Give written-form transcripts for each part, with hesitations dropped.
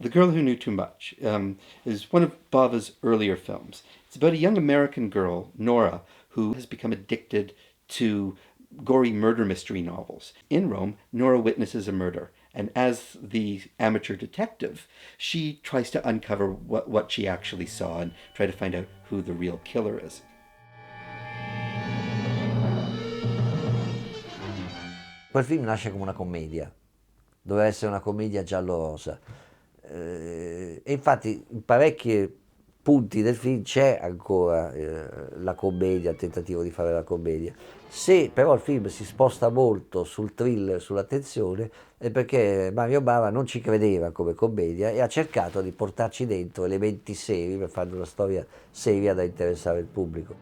The Girl Who Knew Too Much is one of Bava's earlier films. It's about a young American girl, Nora, who has become addicted to gory murder mystery novels. In Rome, Nora witnesses a murder, and as the amateur detective, she tries to uncover what she actually saw and try to find out who the real killer is. Quel film nasce come una commedia, doveva essere una commedia giallo-rosa. E infatti in parecchi punti del film c'è ancora la commedia, il tentativo di fare la commedia. Se però il film si sposta molto sul thriller, sulla tensione, è perché Mario Bava non ci credeva come commedia e ha cercato di portarci dentro elementi seri per fare una storia seria da interessare il pubblico.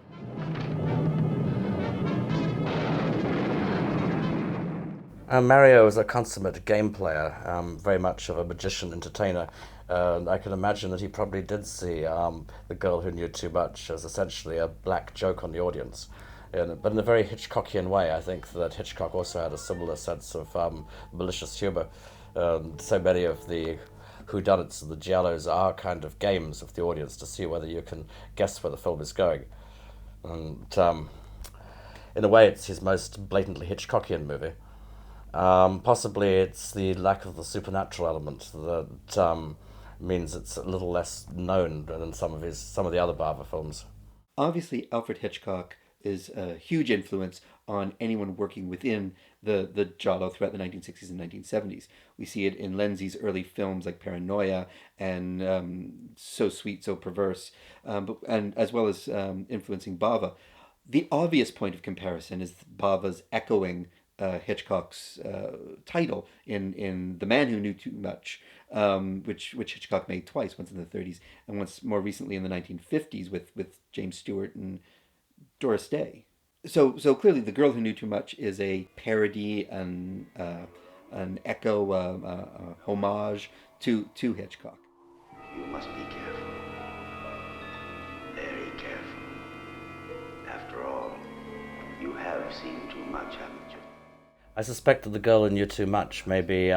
Mario is a consummate game player, very much of a magician entertainer. I can imagine that he probably did see The Girl Who Knew Too Much as essentially a black joke on the audience. But in a very Hitchcockian way. I think that Hitchcock also had a similar sense of malicious humor. So many of the whodunits and the giallos are kind of games of the audience to see whether you can guess where the film is going. And in a way, it's his most blatantly Hitchcockian movie. Possibly it's the lack of the supernatural element that means it's a little less known than some of the other Bava films. Obviously, Alfred Hitchcock is a huge influence on anyone working within the giallo throughout the 1960s and 1970s. We see it in Lenzi's early films like Paranoia and So Sweet, So Perverse, and as well as influencing Bava. The obvious point of comparison is Bava's echoing Hitchcock's title in The Man Who Knew Too Much, which Hitchcock made twice, once in the 30s and once more recently in the 1950s with James Stewart and Doris Day. So clearly, The Girl Who Knew Too Much is a parody and an echo, homage to Hitchcock. You must be careful. Very careful. After all, you have seen too much, haven't you? I suspect that The Girl Who Knew Too Much maybe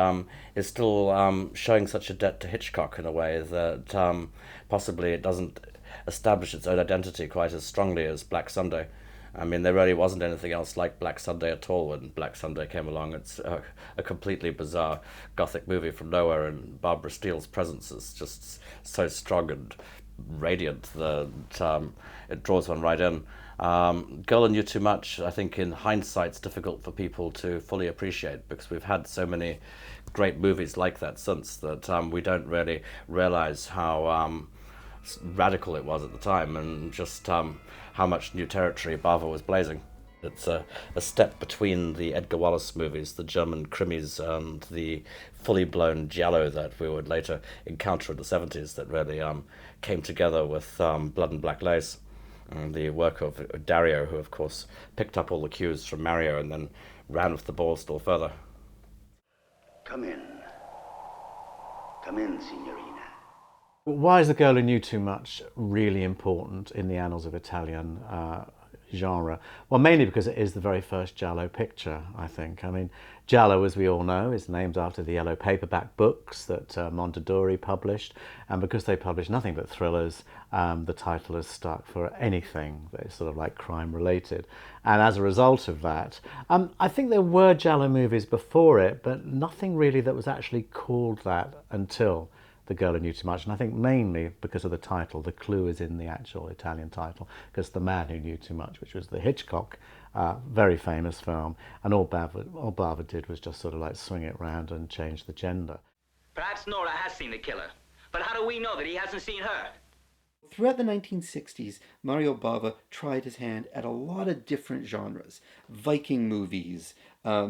is still showing such a debt to Hitchcock in a way that possibly it doesn't establish its own identity quite as strongly as Black Sunday. I mean, there really wasn't anything else like Black Sunday at all when Black Sunday came along. It's a completely bizarre gothic movie from nowhere, and Barbara Steele's presence is just so strong and radiant that it draws one right in. Girl Who Knew Too Much, I think in hindsight, it's difficult for people to fully appreciate because we've had so many great movies like that since that we don't really realize how radical it was at the time and just how much new territory Bava was blazing. It's a step between the Edgar Wallace movies, the German krimis, and the fully blown giallo that we would later encounter in the 70s that really came together with Blood and Black Lace. And the work of Dario, who of course picked up all the cues from Mario and then ran with the ball still further. Come in. Come in, signorina. Why is The Girl Who Knew Too Much really important in the annals of Italian genre? Well, mainly because it is the very first giallo picture, I think. I mean, giallo, as we all know, is named after the yellow paperback books that Mondadori published, and because they published nothing but thrillers, the title has stuck for anything that is sort of like crime-related. And as a result of that, I think there were giallo movies before it, but nothing really that was actually called that until The Girl Who Knew Too Much, and I think mainly because of the title. The clue is in the actual Italian title, because The Man Who Knew Too Much, which was the Hitchcock, very famous film, and all Bava did was just sort of like swing it round and change the gender. Perhaps Nora has seen the killer, but how do we know that he hasn't seen her? Throughout the 1960s, Mario Bava tried his hand at a lot of different genres. Viking movies,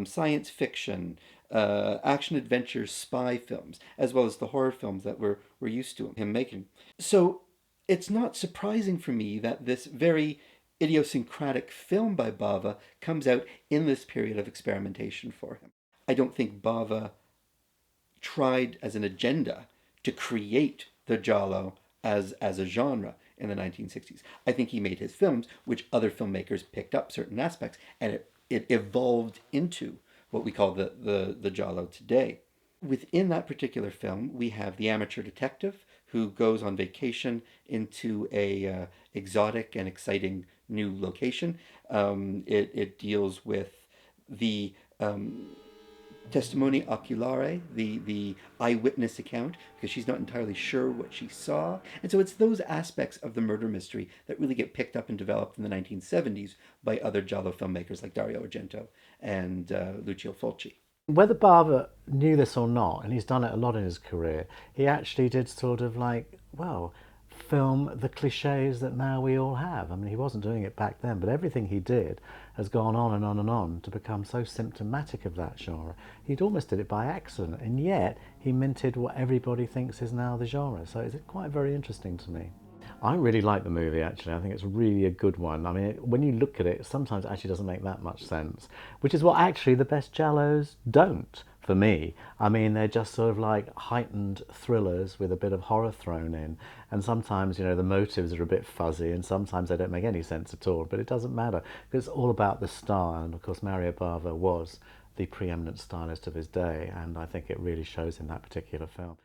science fiction, action-adventure spy films, as well as the horror films that we're used to him making. So it's not surprising for me that this very idiosyncratic film by Bava comes out in this period of experimentation for him. I don't think Bava tried as an agenda to create the giallo as a genre in the 1960s. I think he made his films, which other filmmakers picked up certain aspects, and it evolved into what we call the giallo today. Within that particular film, we have the amateur detective who goes on vacation into a exotic and exciting new location. It deals with the testimony oculare, the eyewitness account, because she's not entirely sure what she saw. And so it's those aspects of the murder mystery that really get picked up and developed in the 1970s by other giallo filmmakers like Dario Argento and Lucio Fulci. Whether Bava knew this or not, and he's done it a lot in his career, he actually did sort of like, well, film the cliches that now we all have. I mean, he wasn't doing it back then, but everything he did has gone on and on and on to become so symptomatic of that genre. He'd almost did it by accident, and yet he minted what everybody thinks is now the genre. So it's quite very interesting to me. I really like the movie, actually. I think it's really a good one. I mean, when you look at it, sometimes it actually doesn't make that much sense, which is what actually the best giallos don't, for me. I mean, they're just sort of like heightened thrillers with a bit of horror thrown in. And sometimes, you know, the motives are a bit fuzzy, and sometimes they don't make any sense at all. But it doesn't matter, because it's all about the style. And of course, Mario Bava was the preeminent stylist of his day, and I think it really shows in that particular film.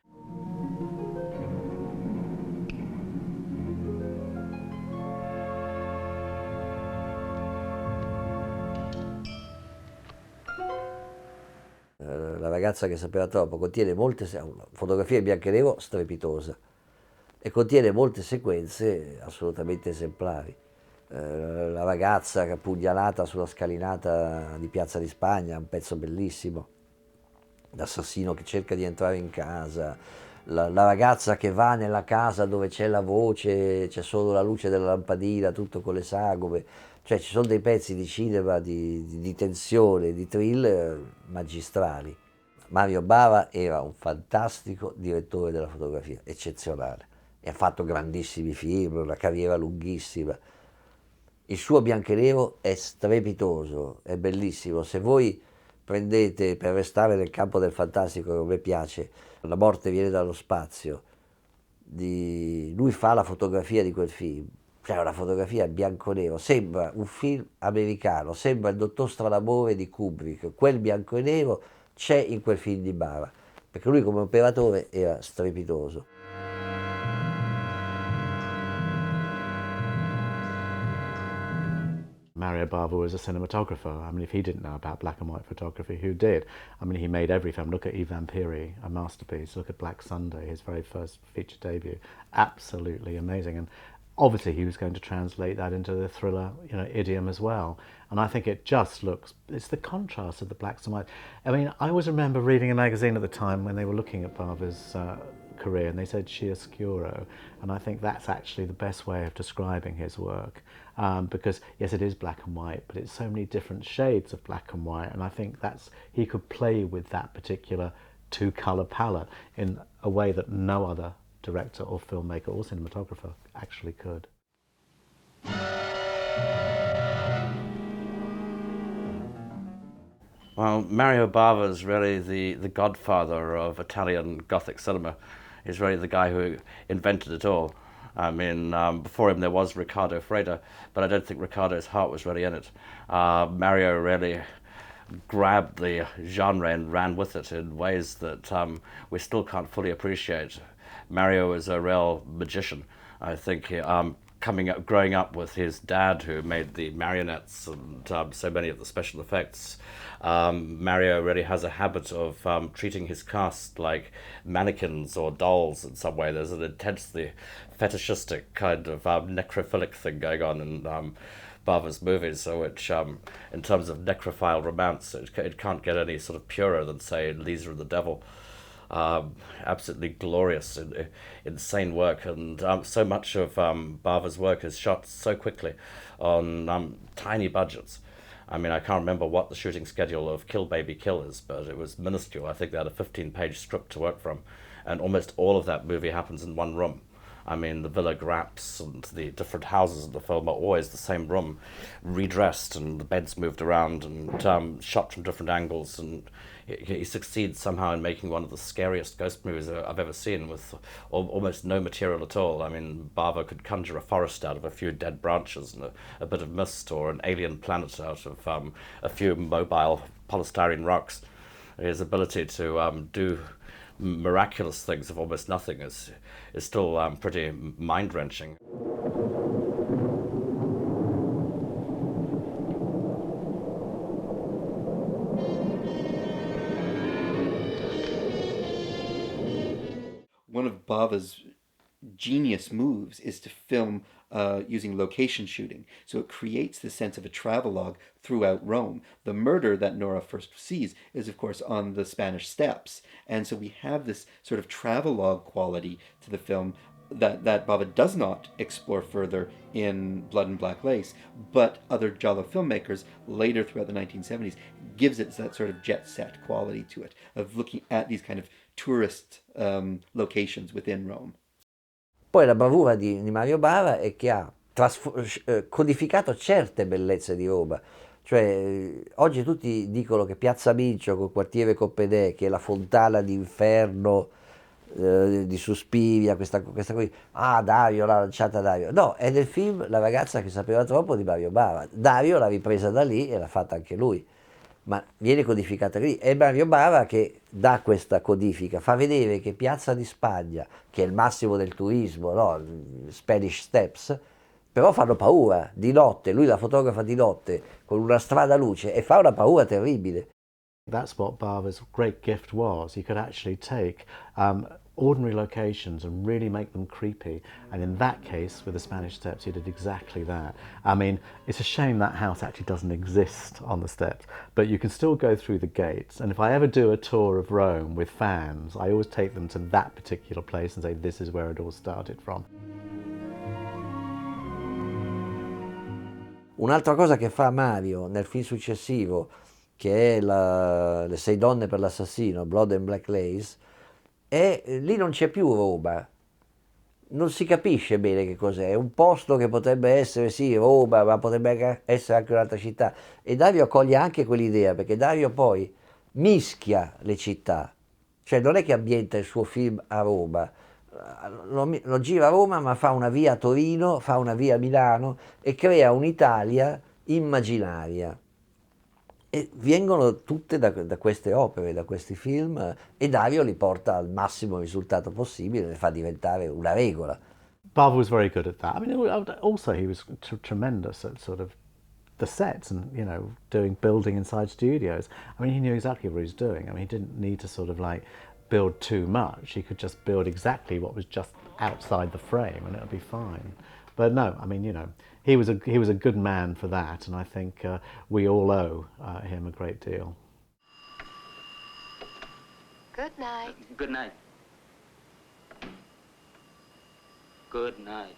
La ragazza che sapeva troppo contiene molte fotografie in bianco e nero strepitosa e contiene molte sequenze assolutamente esemplari. La ragazza pugnalata sulla scalinata di Piazza di Spagna, un pezzo bellissimo. L'assassino che cerca di entrare in casa, la ragazza che va nella casa dove c'è la voce, c'è solo la luce della lampadina, tutto con le sagome. Cioè ci sono dei pezzi di cinema, di tensione, di thriller magistrali. Mario Bava era un fantastico direttore della fotografia, eccezionale, e ha fatto grandissimi film, una carriera lunghissima. Il suo bianco e nero è strepitoso, è bellissimo. Se voi prendete, per restare nel campo del fantastico che a me piace, La morte viene dallo spazio, lui fa la fotografia di quel film, cioè una fotografia bianco e nero, sembra un film americano, sembra il dottor Stranamore di Kubrick. Quel bianco e nero c'è in quel film di Bava, perché lui come operatore era strepitoso. Mario Bava was a cinematographer. I mean, if he didn't know about black and white photography, who did? I mean, he made every film. Look at I Vampiri, a masterpiece. Look at Black Sunday, his very first feature debut. Absolutely amazing. And obviously he was going to translate that into the thriller, you know, idiom as well. And I think it just looks, it's the contrast of the blacks and whites. I mean, I always remember reading a magazine at the time when they were looking at Bava's career, and they said chiaroscuro, and I think that's actually the best way of describing his work, because yes, it is black and white, but it's so many different shades of black and white, and I think he could play with that particular two-color palette in a way that no other director or filmmaker or cinematographer actually could. Well, Mario Bava is really the godfather of Italian Gothic cinema. He's really the guy who invented it all. I mean, before him there was Riccardo Freda, but I don't think Riccardo's heart was really in it. Mario really grabbed the genre and ran with it in ways that we still can't fully appreciate. Mario is a real magician. I think growing up with his dad, who made the marionettes and so many of the special effects, Mario really has a habit of treating his cast like mannequins or dolls in some way. There's an intensely fetishistic kind of necrophilic thing going on in Bava's movies, so which, in terms of necrophile romance, it can't get any sort of purer than, say, Lisa and the Devil. Absolutely glorious, insane work, and so much of Bava's work is shot so quickly on tiny budgets. I mean, I can't remember what the shooting schedule of Kill Baby Kill is, but it was minuscule. I think they had a 15-page script to work from, and almost all of that movie happens in one room. I mean, the Villa Graps and the different houses in the film are always the same room, redressed, and the beds moved around and shot from different angles, and he succeeds somehow in making one of the scariest ghost movies I've ever seen, with almost no material at all. I mean, Bava could conjure a forest out of a few dead branches and a bit of mist, or an alien planet out of a few mobile polystyrene rocks. his ability to do miraculous things of almost nothing is still pretty mind-wrenching. One of Bava's genius moves is to film using location shooting. So it creates the sense of a travelogue throughout Rome. The murder that Nora first sees is, of course, on the Spanish Steps. And so we have this sort of travelogue quality to the film that Bava does not explore further in Blood and Black Lace, but other giallo filmmakers later throughout the 1970s gives it that sort of jet set quality to it, of looking at these kind of tourist locations within Rome. Poi la bravura di Mario Bava è che ha codificato certe bellezze di Roma. Cioè, oggi tutti dicono che Piazza Mincio col quartiere Coppedè, che è la fontana d'inferno di Suspiria, questa cosa, ah Dario l'ha lanciata Dario. No, è del film La ragazza che sapeva troppo di Mario Bava. Dario l'ha ripresa da lì e l'ha fatta anche lui, ma viene codificata lì. È Mario Bava che dà questa codifica, fa vedere che Piazza di Spagna, che è il massimo del turismo, no? Spanish Steps, però fanno paura di notte. Lui la fotografa di notte con una strada a luce e fa una paura terribile. That's what Bava's great gift was. He could actually take ordinary locations and really make them creepy. And in that case, with the Spanish Steps, he did exactly that. I mean, it's a shame that house actually doesn't exist on the steps, but you can still go through the gates. And if I ever do a tour of Rome with fans, I always take them to that particular place and say, this is where it all started from. Un'altra cosa che fa Mario nel film successivo, che è Le sei donne per l'assassino, Blood and Black Lace, e lì non c'è più Roma, non si capisce bene che cos'è, è un posto che potrebbe essere sì Roma, ma potrebbe essere anche un'altra città, e Dario coglie anche quell'idea, perché Dario poi mischia le città, cioè non è che ambienta il suo film a Roma, lo gira a Roma, ma fa una via a Torino, fa una via a Milano e crea un'Italia immaginaria. E vengono tutte da queste opere, da questi film, e Dario li porta al massimo risultato possibile, le fa diventare una regola. Bava was very good at that. I mean, also he was tremendous at sort of the sets and, you know, building inside studios. I mean, he knew exactly what he was doing. I mean, he didn't need to sort of like build too much. He could just build exactly what was just outside the frame and it would be fine. But no, I mean, you know, he was a good man for that, and I think we all owe him a great deal. Good night. Good night. Good night.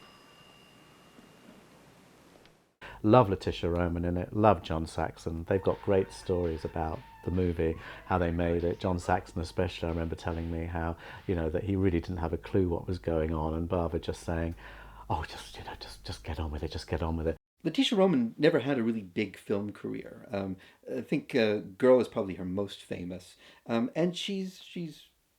Love Letitia Roman in it, love John Saxon. They've got great stories about the movie, how they made it. John Saxon especially, I remember telling me how, you know, that he really didn't have a clue what was going on, and Bava just saying, oh, just get on with it, just get on with it. Letitia Roman never had a really big film career. I think Girl is probably her most famous, and she's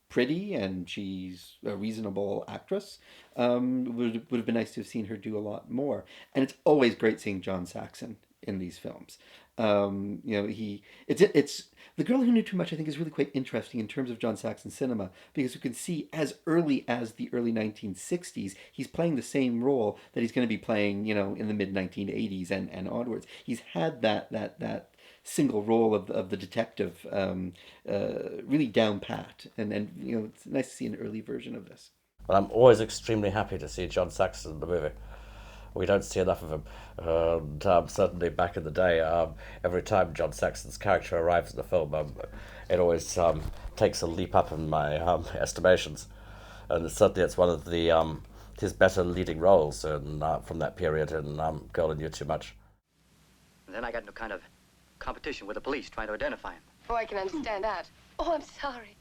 pretty and she's a reasonable actress. Would have been nice to have seen her do a lot more. And it's always great seeing John Saxon in these films. You know, it's The Girl Who Knew Too Much, I think, is really quite interesting in terms of John Saxon cinema, because you can see as early as the early 1960s, he's playing the same role that he's going to be playing, you know, in the mid 1980s and onwards. He's had that single role of the detective really down pat, and you know, it's nice to see an early version of this. But I'm always extremely happy to see John Saxon in the movie. We don't see enough of him. And certainly back in the day, every time John Saxon's character arrives in the film, it always takes a leap up in my estimations. And certainly it's one of his better leading roles from that period in Girl Who Knew Too Much. And then I got into kind of competition with the police trying to identify him. Oh, I can understand that. Oh, I'm sorry.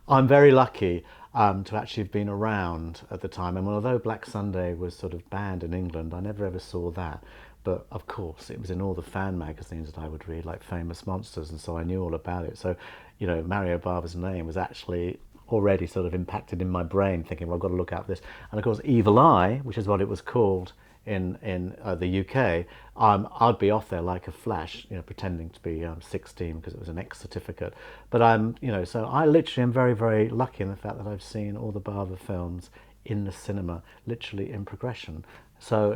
I'm very lucky to actually have been around at the time. And although Black Sunday was sort of banned in England, I never ever saw that. But of course, it was in all the fan magazines that I would read, like Famous Monsters, and so I knew all about it. So, you know, Mario Bava's name was actually already sort of impacted in my brain, thinking, well, I've got to look out for this. And of course, Evil Eye, which is what it was called in the UK, I'd be off there like a flash, pretending to be 16 because it was an X certificate. But so I literally am very, very lucky in the fact that I've seen all the Bava films in the cinema, literally in progression. So,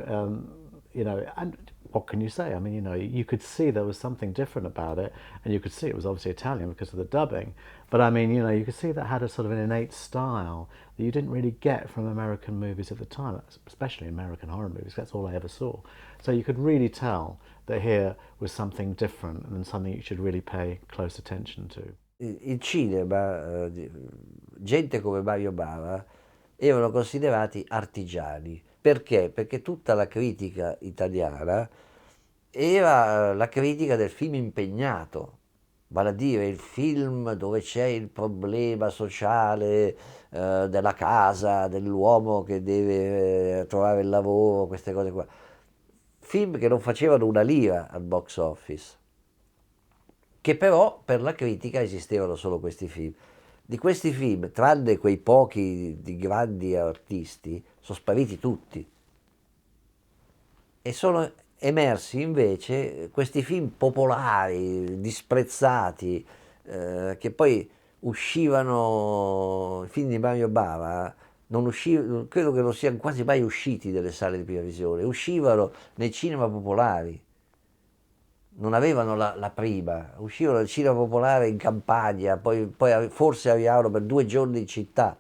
and what can you say? I mean, you could see there was something different about it, and you could see it was obviously Italian because of the dubbing. But I mean, you could see that had a sort of an innate style that you didn't really get from American movies at the time, especially American horror movies. That's all I ever saw. So you could really tell that here was something different and something you should really pay close attention to. Il cinema, gente come Mario Bava, erano considerati artigiani. Perché? Perché tutta la critica italiana era la critica del film impegnato, vale a dire il film dove c'è il problema sociale della casa, dell'uomo che deve trovare il lavoro, queste cose qua. Film che non facevano una lira al box office, che però per la critica esistevano solo questi film. Di questi film, tranne quei pochi di grandi artisti, sono spariti tutti. E sono emersi invece questi film popolari, disprezzati, che poi uscivano, i film di Mario Bava, credo che non siano quasi mai usciti dalle sale di prima visione, uscivano nei cinema popolari. Non avevano la prima, uscivano dal cinema popolare in campagna, poi forse arrivavano per 2 giorni in città,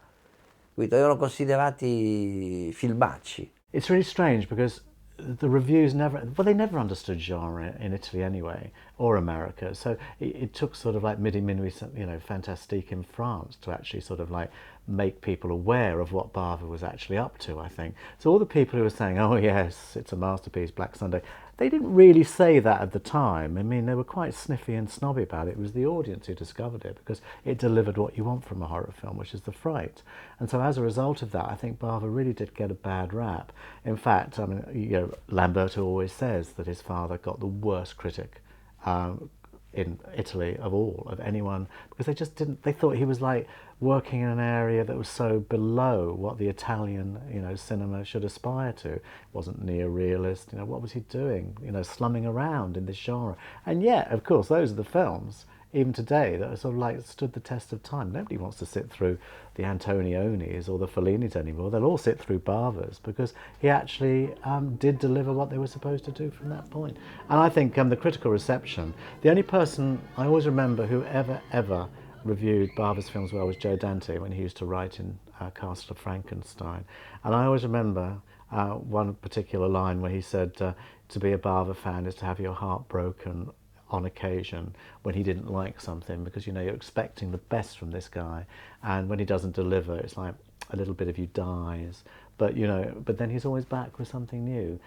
quindi erano considerati filmacci. It's really strange because the reviews they never understood genre in Italy anyway, or America. So it took sort of like Midi Minuit, Fantastique in France to actually sort of like make people aware of what Bava was actually up to, I think. So all the people who were saying, oh yes, it's a masterpiece, Black Sunday, they didn't really say that at the time. I mean, they were quite sniffy and snobby about it. It was the audience who discovered it because it delivered what you want from a horror film, which is the fright. And so as a result of that, I think Bava really did get a bad rap. In fact, I mean, Lamberto always says that his father got the worst critic in Italy of anyone, because they just didn't, they thought he was like working in an area that was so below what the Italian cinema should aspire to. It wasn't neorealist, what was he doing, slumming around in this genre. And yet, of course, those are the films even today that are sort of like stood the test of time. Nobody wants to sit through the Antonionis or the Fellinis anymore. They'll all sit through Bava's because he actually did deliver what they were supposed to do from that point. And I think the critical reception, the only person I always remember who ever reviewed Bava's films well was Joe Dante when he used to write in Castle of Frankenstein. And I always remember one particular line where he said to be a Bava fan is to have your heart broken on occasion when he didn't like something, because you're expecting the best from this guy, and when he doesn't deliver, it's like a little bit of you dies. But but then he's always back with something new.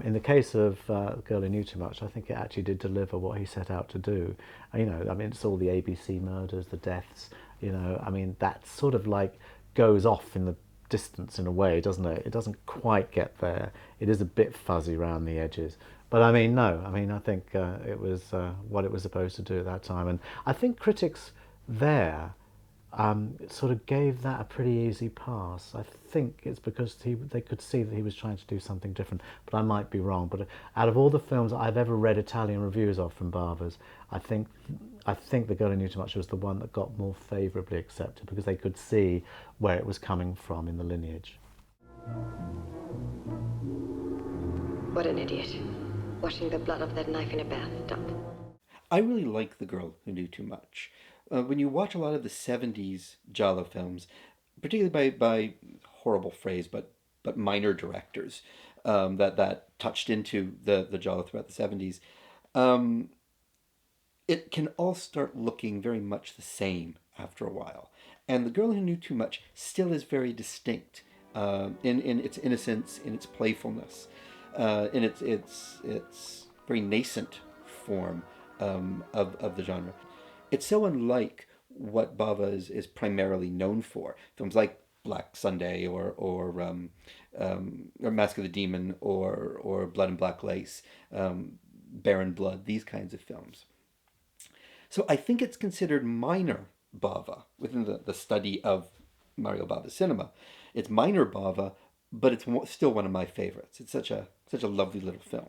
In the case of The Girl Who Knew Too Much, I think it actually did deliver what he set out to do. I mean, it's all the ABC murders, the deaths. I mean, that sort of like goes off in the distance in a way, doesn't it? It doesn't quite get there. It is a bit fuzzy around the edges. But I mean, no. I mean, I think it was what it was supposed to do at that time, and I think critics there sort of gave that a pretty easy pass. I think it's because they could see that he was trying to do something different, but I might be wrong. But out of all the films I've ever read Italian reviews of from Bava's, I think The Girl Who Knew Too Much was the one that got more favourably accepted, because they could see where it was coming from in the lineage. What an idiot. Washing the blood off that knife in a bathtub. I really like The Girl Who Knew Too Much. When you watch a lot of the 70s giallo films, particularly by horrible phrase, but minor directors that touched into the giallo throughout the 70s, it can all start looking very much the same after a while. And The Girl Who Knew Too Much still is very distinct in its innocence, in its playfulness, in its very nascent form of the genre. It's so unlike what Bava is primarily known for. Films like Black Sunday or Mask of the Demon or Blood and Black Lace, Barren Blood, these kinds of films. So I think it's considered minor Bava within the study of Mario Bava's cinema. It's minor Bava, but it's still one of my favorites. It's such such a lovely little film.